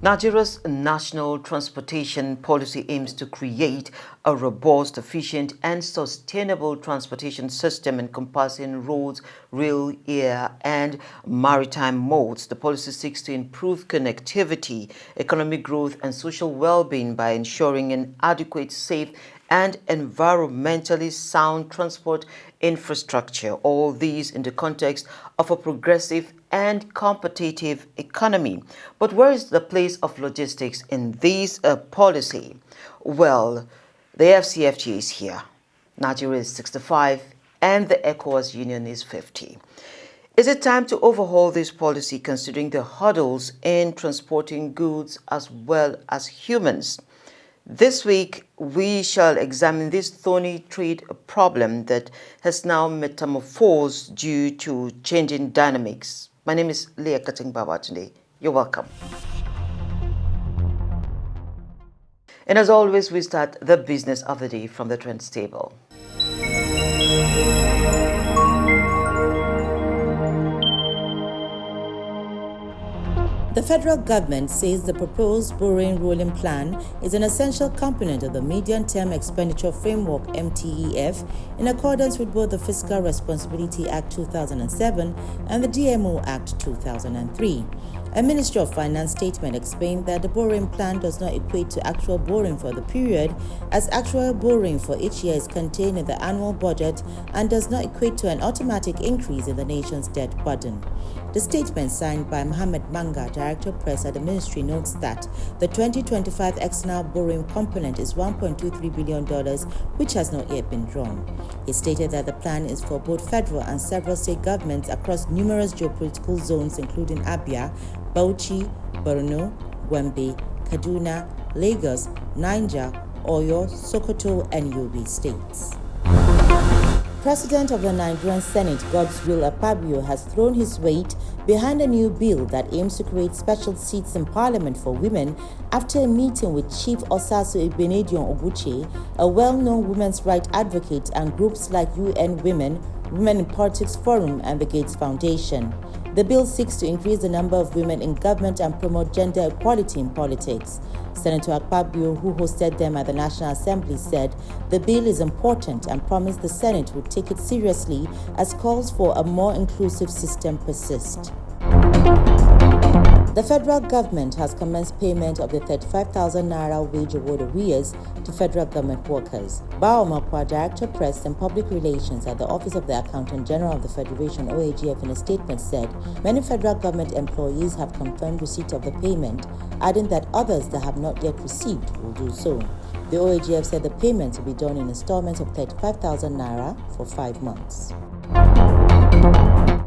Nigeria's national transportation policy aims to create a robust, efficient, and sustainable transportation system encompassing roads, rail, air, and maritime modes. The policy seeks to improve connectivity, economic growth, and social well-being by ensuring an adequate, safe, and environmentally sound transport infrastructure, all these in the context of a progressive and competitive economy. But where is the place of logistics in this policy? Well, the FCFG is here. Nigeria is 65 and the ECOWAS Union is 50. Is it time to overhaul this policy considering the hurdles in transporting goods as well as humans? This week, we shall examine this thorny trade problem that has now metamorphosed due to changing dynamics. My name is Leah Katung-Babatunde. You're welcome. And as always, we start the business of the day from the trends table. The federal government says the proposed borrowing rolling plan is an essential component of the Medium-Term Expenditure Framework (MTEF) in accordance with both the Fiscal Responsibility Act 2007 and the DMO Act 2003. A Ministry of Finance statement explained that the borrowing plan does not equate to actual borrowing for the period, as actual borrowing for each year is contained in the annual budget and does not equate to an automatic increase in the nation's debt burden. The statement signed by Mohammed Manga, Director of Press at the Ministry, notes that the 2025 external borrowing component is $1.23 billion, which has not yet been drawn. He stated that the plan is for both federal and several state governments across numerous geopolitical zones including Abia, Bauchi, Borno, Gombe, Kaduna, Lagos, Niger, Oyo, Sokoto, and Yobe states. President of the Nigerian Senate, Godswill Akpabio, has thrown his weight behind a new bill that aims to create special seats in Parliament for women after a meeting with Chief Osaso Ibenedion Oguche, a well-known women's rights advocate, and groups like UN Women, Women in Politics Forum, and the Gates Foundation. The bill seeks to increase the number of women in government and promote gender equality in politics. Senator Akpabio, who hosted them at the National Assembly, said the bill is important and promised the Senate would take it seriously as calls for a more inclusive system persist. The federal government has commenced payment of the 35,000 Naira wage award arrears to federal government workers. Bao Makwa, Director of Press and Public Relations at the Office of the Accountant General of the Federation, OAGF, in a statement said many federal government employees have confirmed receipt of the payment, adding that others that have not yet received will do so. The OAGF said the payments will be done in installments of 35,000 Naira for 5 months.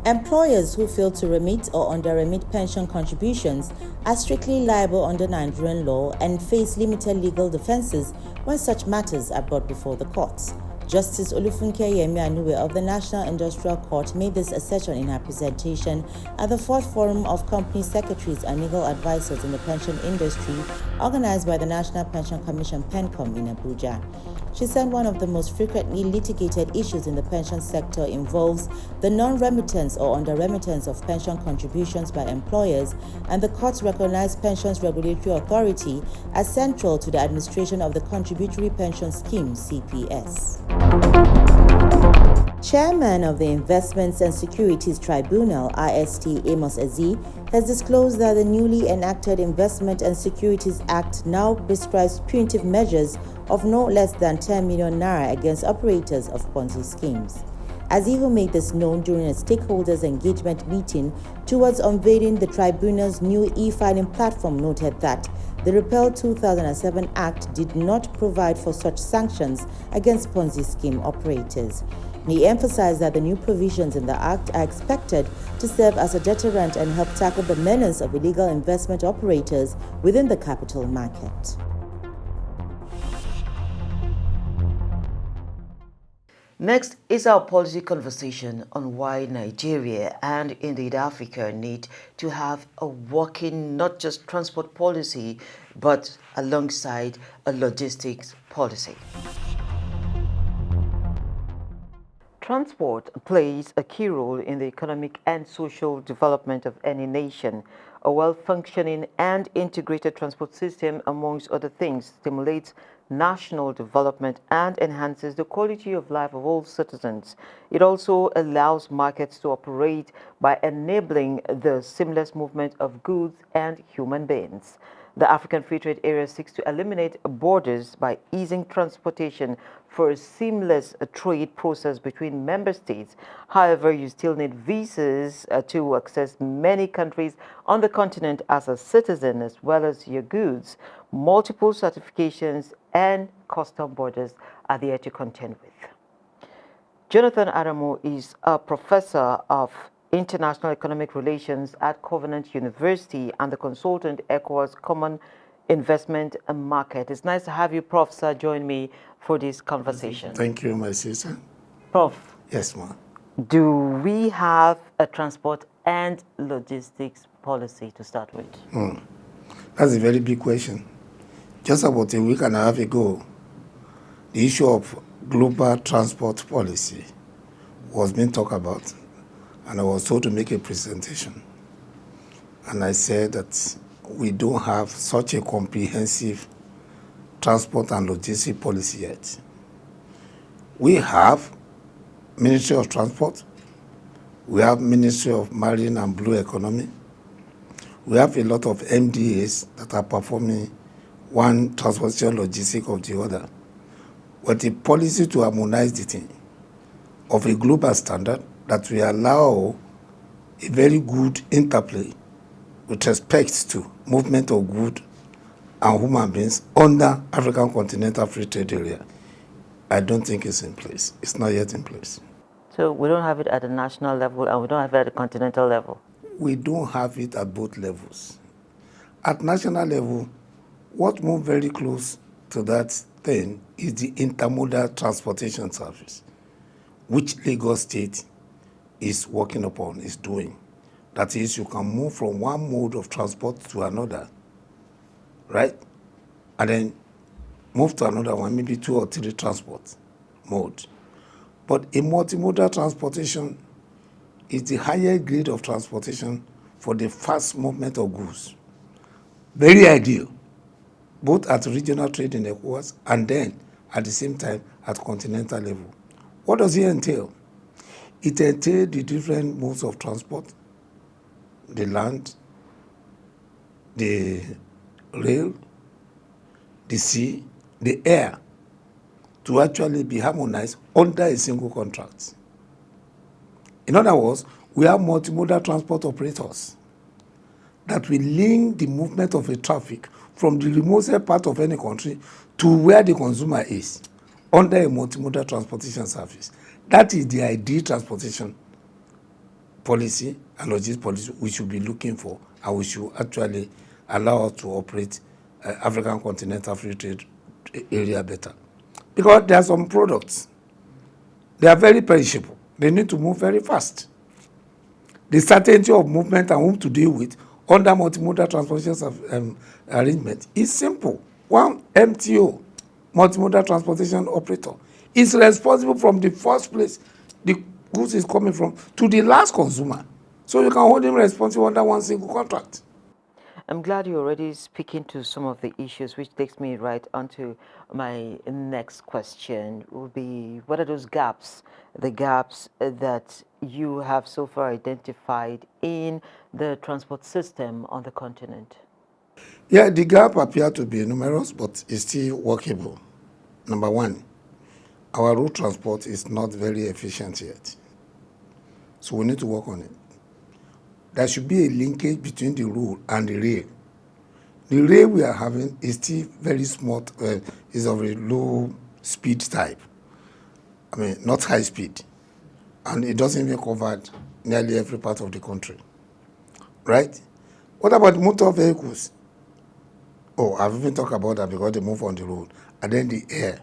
Employers who fail to remit or under-remit pension contributions are strictly liable under Nigerian law and face limited legal defenses when such matters are brought before the courts. Justice Olufunke Yemi Anuwe of the National Industrial Court made this assertion in her presentation at the 4th Forum of Company Secretaries and Legal Advisors in the Pension Industry, organized by the National Pension Commission (PENCOM) in Abuja. She said one of the most frequently litigated issues in the pension sector involves the non-remittance or under-remittance of pension contributions by employers, and the courts recognize Pensions Regulatory Authority as central to the administration of the Contributory Pension Scheme (CPS). Chairman of the Investments and Securities Tribunal, IST, Amos Ezi, has disclosed that the newly enacted Investment and Securities Act now prescribes punitive measures of no less than 10 million naira against operators of Ponzi schemes. Ezi, who made this known during a stakeholders engagement meeting towards unveiling the tribunal's new e-filing platform, noted that the repealed 2007 Act did not provide for such sanctions against Ponzi scheme operators. He emphasized that the new provisions in the Act are expected to serve as a deterrent and help tackle the menace of illegal investment operators within the capital market. Next is our policy conversation on why Nigeria and indeed Africa need to have a working not just transport policy but alongside a logistics policy. Transport plays a key role in the economic and social development of any nation. A well-functioning and integrated transport system, amongst other things, stimulates national development and enhances the quality of life of all citizens. It also allows markets to operate by enabling the seamless movement of goods and human beings. The African Free Trade Area seeks to eliminate borders by easing transportation for a seamless trade process between member states. However, you still need visas to access many countries on the continent as a citizen, as well as your goods. Multiple certifications and custom borders are there to contend with. Jonathan Aremu is a professor of International Economic Relations at Covenant University and the consultant ECOWAS Common Investment and Market. It's nice to have you, Prof. Sir, join me for this conversation. Thank you, my sister. Prof. Yes, ma'am. Do we have a transport and logistics policy to start with? That's a very big question. Just about a week and a half ago, the issue of global transport policy was being talked about, and I was told to make a presentation. And I said that we don't have such a comprehensive transport and logistics policy yet. We have Ministry of Transport, we have Ministry of Marine and Blue Economy, we have a lot of MDAs that are performing one transportation logistic of the other. But the policy to harmonize the thing of a global standard that will allow a very good interplay with respect to movement of goods and human beings under African Continental Free Trade Area, I don't think it's in place. It's not yet in place. So we don't have it at the national level and we don't have it at the continental level? We don't have it at both levels. At national level, what moves very close to that thing is the intermodal transportation service, which Lagos State is working upon, is doing. That is, you can move from one mode of transport to another, right? And then move to another one, maybe 2 or 3 transport modes. But a multimodal transportation is the higher grade of transportation for the fast movement of goods. Very ideal, both at regional trade in ECOWAS and then at the same time at continental level. What does it entail? It entails the different modes of transport, the land, the rail, the sea, the air, to actually be harmonized under a single contract. In other words, we have multimodal transport operators that will link the movement of a traffic from the remotest part of any country to where the consumer is under a multimodal transportation service. That is the ideal transportation policy and logistics policy we should be looking for, and we should actually allow us to operate African Continental Free Trade Area better. Because there are some products, they are very perishable. They need to move very fast. The certainty of movement and whom to deal with under multimodal transportation arrangement is simple. One MTO, multimodal transportation operator, is responsible from the first place the goods is coming from to the last consumer. So you can hold him responsible under one single contract. I'm glad you're already speaking to some of the issues, which takes me right onto my next question. Will be, what are those gaps, the gaps that you have so far identified in the transport system on the continent? Yeah, the gap appear to be numerous, but it's still workable. Number one, our road transport is not very efficient yet. So we need to work on it. There should be a linkage between the road and the rail. The rail we are having is still very small, is of a low speed type. I mean, not high speed. And it doesn't even cover nearly every part of the country. Right? What about motor vehicles? Oh, I've even talked about that because they move on the road. And then the air.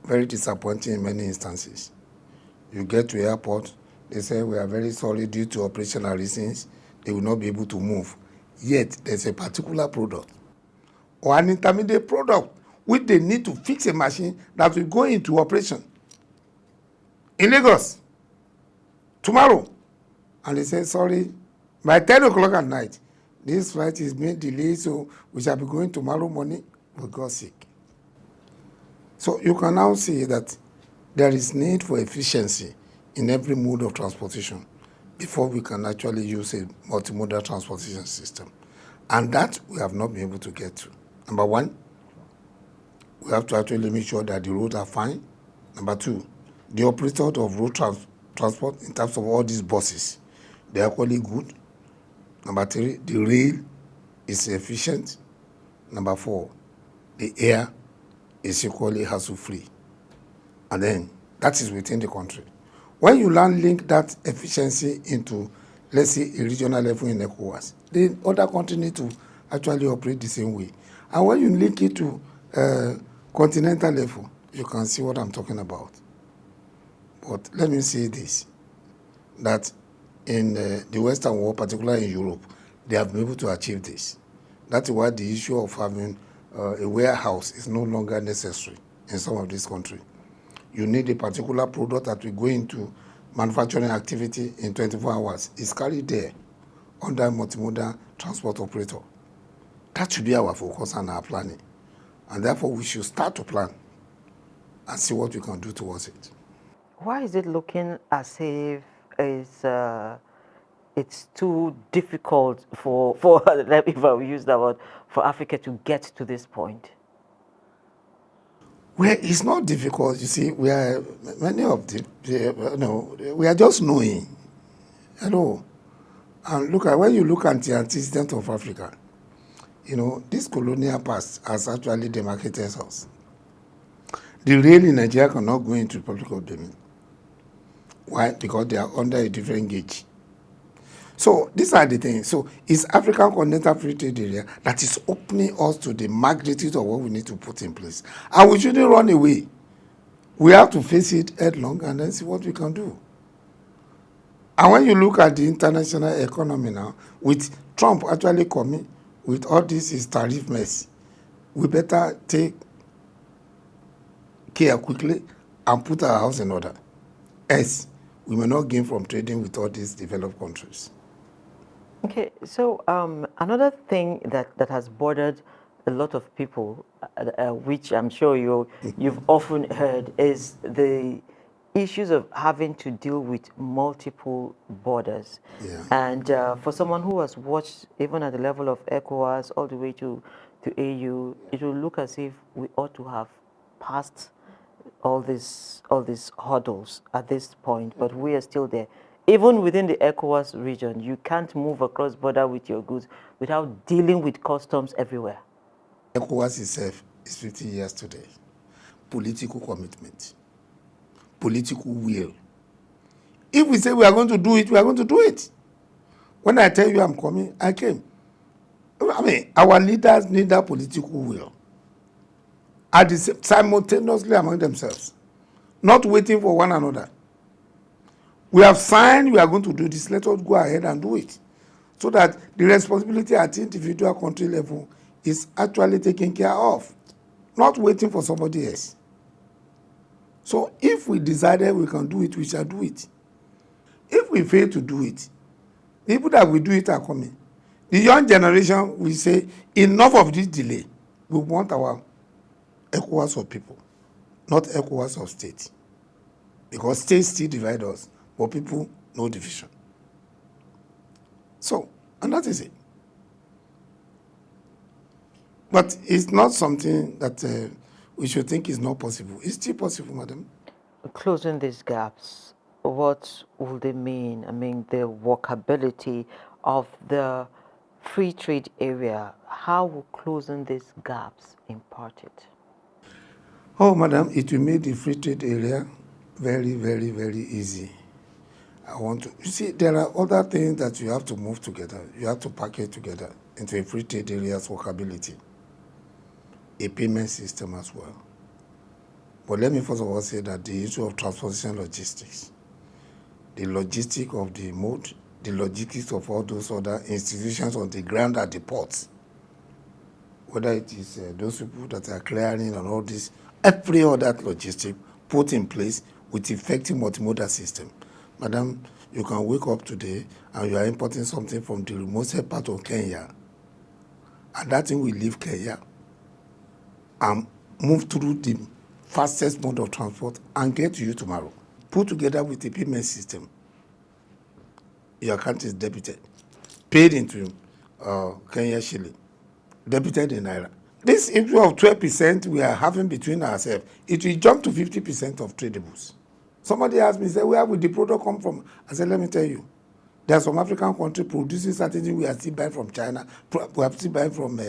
Very disappointing in many instances. You get to airport, they say we are very sorry due to operational reasons, they will not be able to move. Yet there's a particular product or an intermediate product which they need to fix a machine that will go into operation in Lagos tomorrow. And they say, sorry, by 10 o'clock at night, this flight is being delayed, so we shall be going tomorrow morning. We got sick. So you can now see that there is need for efficiency in every mode of transportation before we can actually use a multimodal transportation system. And that we have not been able to get to. Number one, we have to actually make sure that the roads are fine. Number two, the operator of road transport in terms of all these buses, they are equally good. Number three, the rail is efficient. Number four, the air is equally hassle-free. And then that is within the country. When you link that efficiency into, let's say, a regional level in ECOWAS, the other countries need to actually operate the same way. And when you link it to continental level, you can see what I'm talking about. But let me say this, that in the Western world, particularly in Europe, they have been able to achieve this. That's why the issue of having a warehouse is no longer necessary in some of these countries. You need a particular product that will go into manufacturing activity in 24 hours. It's carried there under a multimodal transport operator. That should be our focus and our planning. And therefore, we should start to plan and see what we can do towards it. Why is it looking as if it's too difficult for if I use that word, for Africa to get to this point? Well, it's not difficult. You see, we are many of we are just knowing. Hello, and look at when you look at the antecedent of Africa. This colonial past has actually demarcated us. The rail in Nigeria cannot go into public domain. Why? Because they are under a different gauge. So these are the things. So it's African Continental Free Trade Area that is opening us to the magnitude of what we need to put in place. And we shouldn't run away. We have to face it headlong and then see what we can do. And when you look at the international economy now, with Trump actually coming with all this his tariff mess, we better take care quickly and put our house in order. Else, we may not gain from trading with all these developed countries. Okay, so another thing that has bothered a lot of people, which I'm sure you've often heard, is the issues of having to deal with multiple borders. Yeah. And for someone who has watched even at the level of ECOWAS all the way to AU, it will look as if we ought to have passed all these hurdles at this point, but we are still there. Even within the ECOWAS region, you can't move across border with your goods without dealing with customs everywhere. ECOWAS itself is 50 years today. Political commitment, political will. If we say we are going to do it, we are going to do it. When I tell you I'm coming, I came. I mean, our leaders need that political will. Simultaneously among themselves, not waiting for one another. We have signed, we are going to do this, let us go ahead and do it. So that the responsibility at individual country level is actually taken care of, not waiting for somebody else. So if we decided we can do it, we shall do it. If we fail to do it, people that will do it are coming. The young generation will say, enough of this delay. We want our ECOWAS of people, not ECOWAS of states. Because states still divide us, but people, no division. So, and that is it. But it's not something that we should think is not possible. It's still possible, madam. Closing these gaps, what will they mean? I mean, the workability of the free trade area, how will closing these gaps impart it? Oh, madam, it will make the free trade area very, very, very easy. You see, there are other things that you have to move together. You have to package together into a free trade area's workability. A payment system as well. But let me first of all say that the issue of transportation logistics, the logistics of the mode, the logistics of all those other institutions on the ground at the ports, whether it is those people that are clearing and all this, every other logistic put in place with effective multimodal system. Madam, You can wake up today and you are importing something from the remotest part of Kenya, and that thing will leave Kenya and move through the fastest mode of transport and get to you tomorrow. Put together with a payment system, your account is debited, paid into Kenya shilling, debited in naira. This issue of 12% we are having between ourselves, it will jump to 50% of tradables. Somebody asked me, say, where will the product come from? I said, let me tell you. There are some African countries producing certain things we are still buying from China, we are still buying from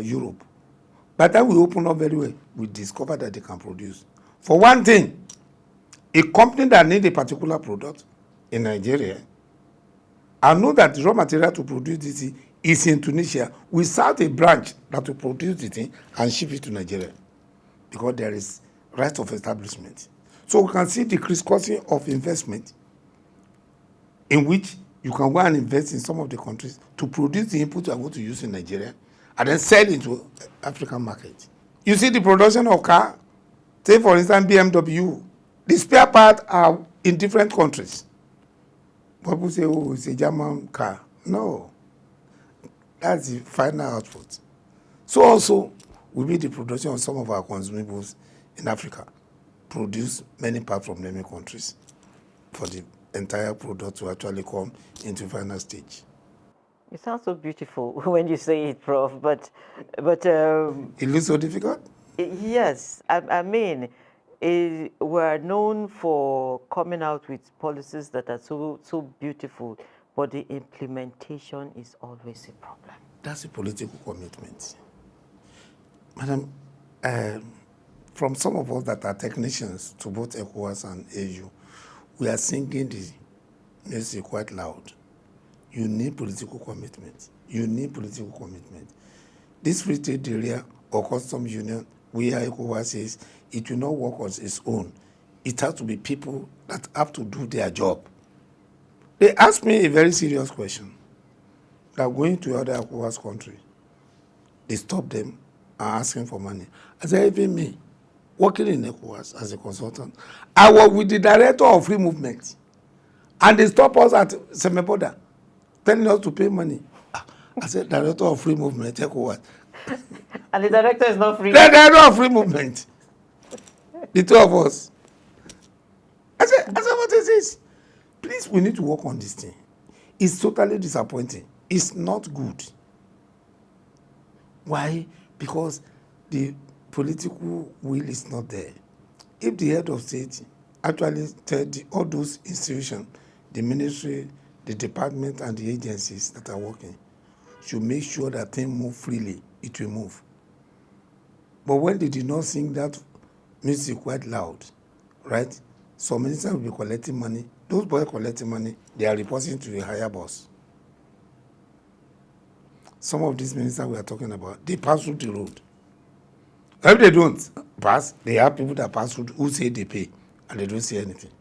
Europe. By the time we open up very well, we discover that they can produce. For one thing, a company that needs a particular product in Nigeria, I know that the raw material to produce this thing is in Tunisia. We start a branch that will produce the thing and ship it to Nigeria because there is right of establishment. So we can see the crisscrossing of investment in which you can go and invest in some of the countries to produce the input you are going to use in Nigeria and then sell into African market. You see the production of car, say for instance BMW, the spare parts are in different countries. People say, oh, it's a German car. No, that's the final output. So also, we meet the production of some of our consumables in Africa, produce many parts from many countries for the entire product to actually come into final stage. It sounds so beautiful when you say it, Prof. But it looks so difficult. Yes, I mean, we're known for coming out with policies that are so beautiful, but the implementation is always a problem. That's a political commitment, Madam. From some of us that are technicians to both ECOWAS and AU, we are singing the music quite loud. You need political commitment. You need political commitment. This free trade area or customs union, where ECOWAS says it will not work on its own. It has to be people that have to do their job. They asked me a very serious question. They are going to other ECOWAS country. They stop them and asking for money. I said, even me, working in ECOWAS as a consultant, I work with the director of free movement. And they stop us at Semeboda, telling us to pay money. I said, director of free movement, ECOWAS. And the director is not free. The director of free movement. The two of us. I said, what is this? Please, we need to work on this thing. It's totally disappointing. It's not good. Why? Because the political will is not there. If the head of state actually tell all those institutions, the ministry, the department, and the agencies that are working, should make sure that things move freely, it will move. But when they did not sing that music quite loud, right? Some ministers will be collecting money. Those boys collecting money, they are reporting to the higher boss. Some of these ministers we are talking about, they pass through the road. If they don't pass, they have people that pass through who say they pay, and they don't say anything.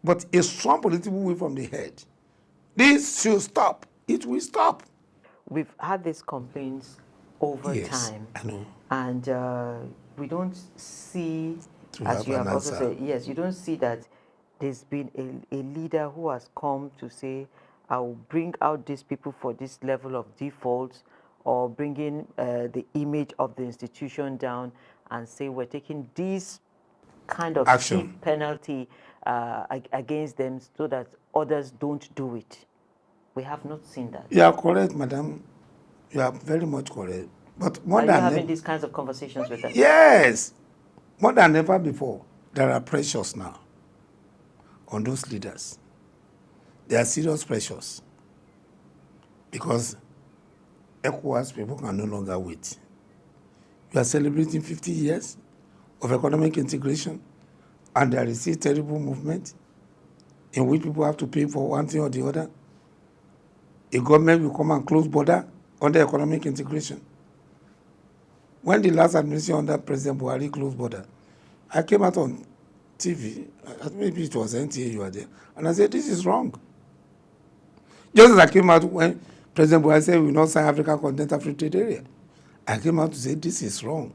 But a strong political will from the head. This should stop. It will stop. We've had these complaints over time. I know. And we don't see, as you have also said, yes, you don't see that there's been a leader who has come to say, I will bring out these people for this level of defaults, or bringing the image of the institution down and say we're taking this kind of stiff penalty against them so that others don't do it. We have not seen that. You are correct, madam. You are very much correct. But more than having these kinds of conversations with them? Yes. More than ever before, there are pressures now on those leaders. There are serious pressures because ECOWAS people can no longer wait. We are celebrating 50 years of economic integration, and there is a terrible movement in which people have to pay for one thing or the other. A government will come and close border under economic integration. When the last administration under President Buhari closed border, I came out on TV, maybe it was NTA, you were there, and I said, this is wrong. Just as I came out when President Buhari said we will not sign African Continental Free Trade Area, I came out to say this is wrong.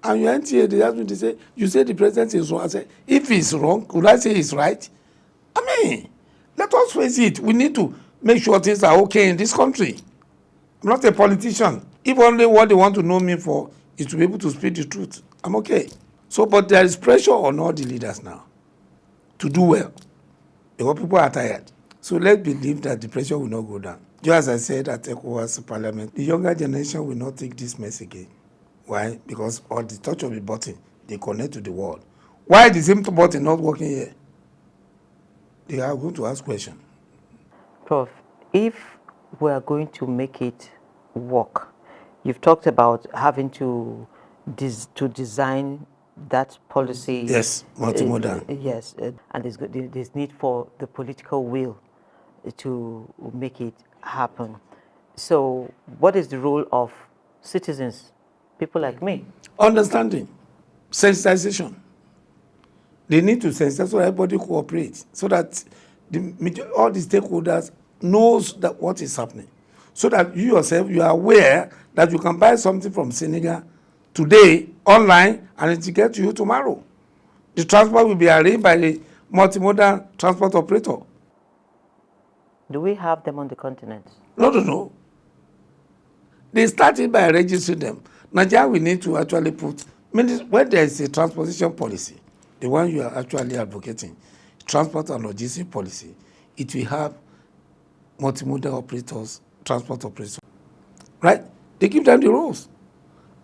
And your NTA, they asked me to say, you say the president is wrong. I said, if he's wrong, could I say he's right? I mean, let us face it. We need to make sure things are okay in this country. I'm not a politician. If only what they want to know me for is to be able to speak the truth, I'm okay. So, but there is pressure on all the leaders now to do well, because people are tired. So let's believe that the pressure will not go down. Just as I said at ECOWAS Parliament, the younger generation will not take this mess again. Why? Because on the touch of a button, they connect to the world. Why is the same button not working here? They are going to ask questions. Prof, if we are going to make it work, you've talked about having to design that policy. Yes, multimodal. Yes, and there's need for the political will to make it happen. So, what is the role of citizens, people like me? Understanding, sensitization. They need to sensitize so everybody cooperates, so that all the stakeholders knows that what is happening, so that you yourself, you are aware that you can buy something from Senegal today online and it will get to you tomorrow. The transport will be arranged by the multimodal transport operator. Do we have them on the continent? No. They started by registering them. Nigeria will need to actually put, when there is a transportation policy, the one you are actually advocating, transport and logistics policy, it will have multimodal operators, transport operators, right? They give them the rules.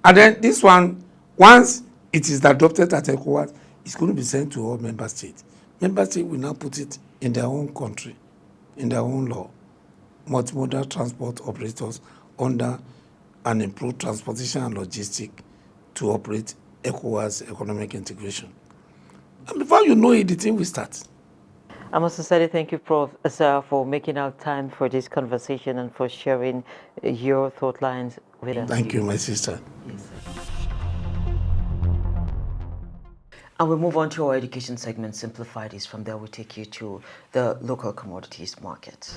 And then this one, once it is adopted at ECOWAS, it's going to be sent to all member states. Member states will now put it in their own country, in their own law. Multimodal transport operators under an improved transportation and logistics to operate ECOWAS economic integration. And before you know it, the thing will start. I must sincerely thank you, Prof. Sir, for making out time for this conversation and for sharing your thought lines with us. Thank you, my sister. Yes. And we move on to our education segment, Simplify This. From there, we'll take you to the local commodities market.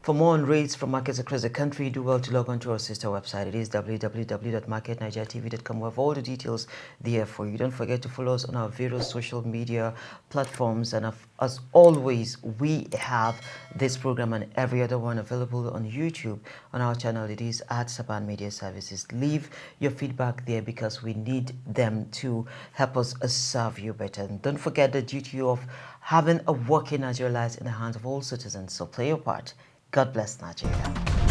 For more on rates from markets across the country, do well to log on to our sister website. It is www.marketnigertv.com. We have all the details there for you. Don't forget to follow us on our various social media platforms. And as always, we have this program and every other one available on YouTube. On our channel, it is at Saban Media Services. Leave your feedback there because we need them to help us serve you better. And don't forget the duty of having a working Nigeria lies in the hands of all citizens. So play your part. God bless Nigeria.